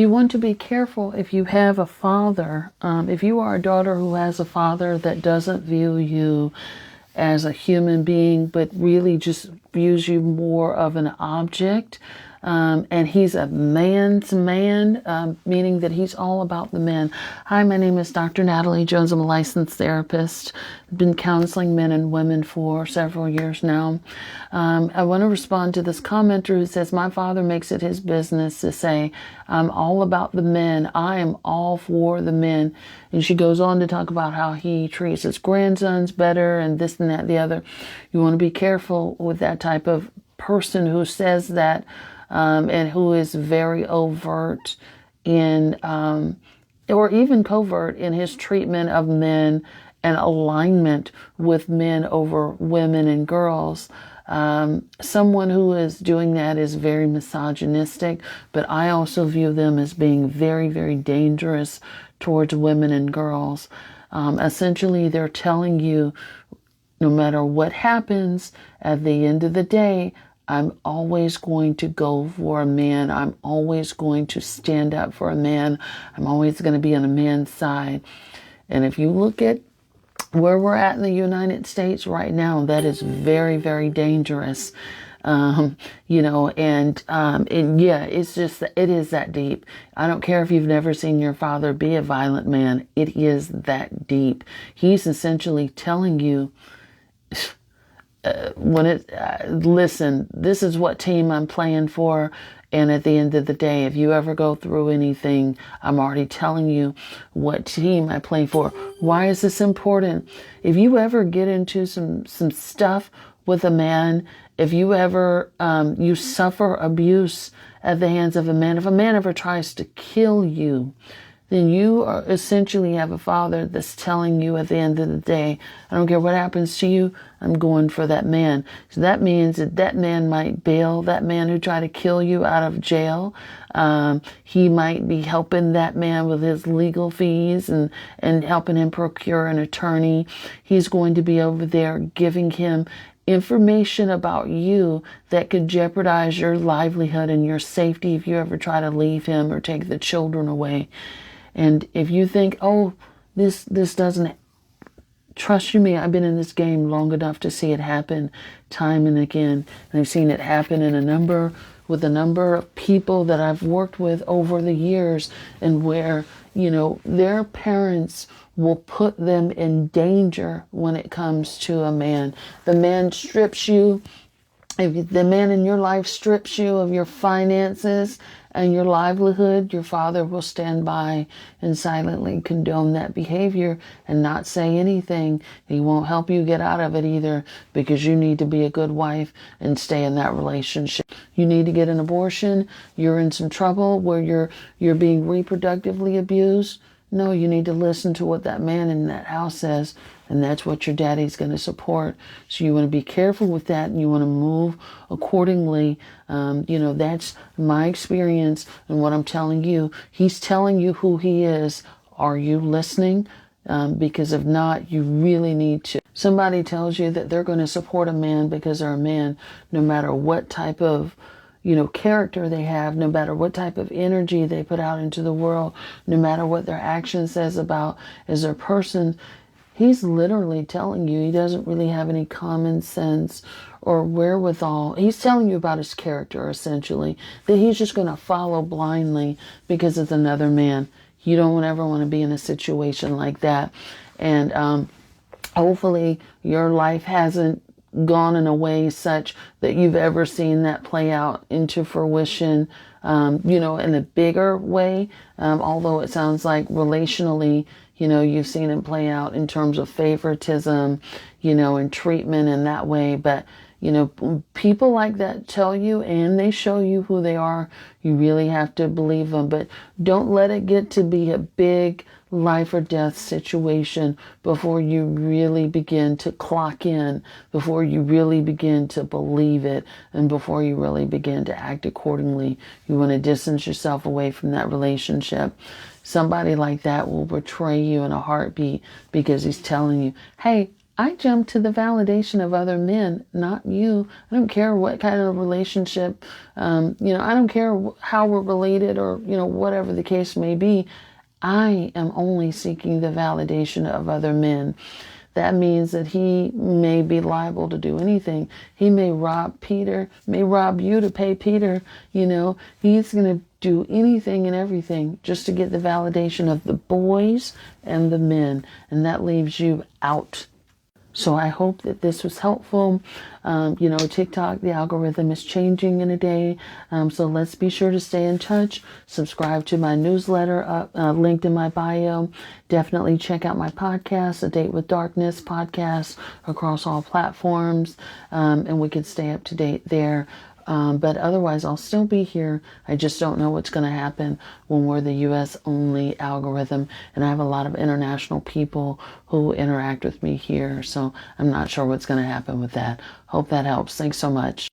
You want to be careful if you have a father, if you are a daughter who has a father that doesn't view you as a human being, but really just views you more of an object. And he's a man's man, meaning that he's all about the men. Hi, my name is Dr. Natalie Jones. I'm a licensed therapist. I've been counseling men and women for several years now. I want to respond to this commenter who says, my father makes it his business to say, I'm all about the men. I am all for the men. And she goes on to talk about how he treats his grandsons better and this and that, the other. You want to be careful with that type of person who says that, and who is very overt in, or even covert in his treatment of men and alignment with men over women and girls. Someone who is doing that is very misogynistic, but I also view them as being very, very dangerous towards women and girls. Essentially, they're telling you, no matter what happens, at the end of the day, I'm always going to go for a man. I'm always going to stand up for a man. I'm always going to be on a man's side. And if you look at where we're at in the United States right now, that is very, very dangerous. And yeah, it's just, it is that deep. I don't care if you've never seen your father be a violent man. It is that deep. He's essentially telling you, listen, this is what team I'm playing for. And at the end of the day, if you ever go through anything, I'm already telling you what team I play for. Why is this important? If you ever get into some stuff with a man, if you ever, you suffer abuse at the hands of a man, if a man ever tries to kill you, then you are essentially have a father that's telling you at the end of the day, I don't care what happens to you, I'm going for that man. So that means that that man might bail that man who tried to kill you out of jail. He might be helping that man with his legal fees and helping him procure an attorney. He's going to be over there giving him information about you that could jeopardize your livelihood and your safety if you ever try to leave him or take the children away. And if you think, oh, this doesn't, trust you me, I've been in this game long enough to see it happen time and again. And I've seen it happen with a number of people that I've worked with over the years, and where, their parents will put them in danger when it comes to a man. The man strips you. If the man in your life strips you of your finances and your livelihood, your father will stand by and silently condone that behavior and not say anything. He won't help you get out of it either, because you need to be a good wife and stay in that relationship. You need to get an abortion. You're in some trouble where you're being reproductively abused. No, you need to listen to what that man in that house says, and that's what your daddy's going to support. So you want to be careful with that, and you want to move accordingly. That's my experience and what I'm telling you. He's telling you who he is. Are you listening? Because if not, you really need to. Somebody tells you that they're going to support a man because they're a man, no matter what type of character they have, no matter what type of energy they put out into the world, no matter what their action says about as their person. He's literally telling you he doesn't really have any common sense or wherewithal. He's telling you about his character, essentially, that he's just going to follow blindly because it's another man. You don't ever want to be in a situation like that. And hopefully your life hasn't gone in a way such that you've ever seen that play out into fruition, in a bigger way. Although it sounds like relationally, you've seen it play out in terms of favoritism, and treatment in that way. But, people like that tell you and they show you who they are. You really have to believe them, but don't let it get to be a big life or death situation before you really begin to clock in, before you really begin to believe it, and before you really begin to act accordingly. You want to distance yourself away from that relationship. Somebody like that will betray you in a heartbeat because he's telling you, hey, I jump to the validation of other men, not you. I don't care what kind of relationship, I don't care how we're related or, whatever the case may be. I am only seeking the validation of other men. That means that he may be liable to do anything. He may rob Peter, may rob you to pay Peter. He's going to do anything and everything just to get the validation of the boys and the men. And that leaves you out. So I hope that this was helpful. TikTok, the algorithm is changing in a day. So let's be sure to stay in touch. Subscribe to my newsletter linked in my bio. Definitely check out my podcast, A Date with Darkness podcast, across all platforms. And we can stay up to date there. But otherwise, I'll still be here. I just don't know what's going to happen when we're the U.S. only algorithm. And I have a lot of international people who interact with me here. So I'm not sure what's going to happen with that. Hope that helps. Thanks so much.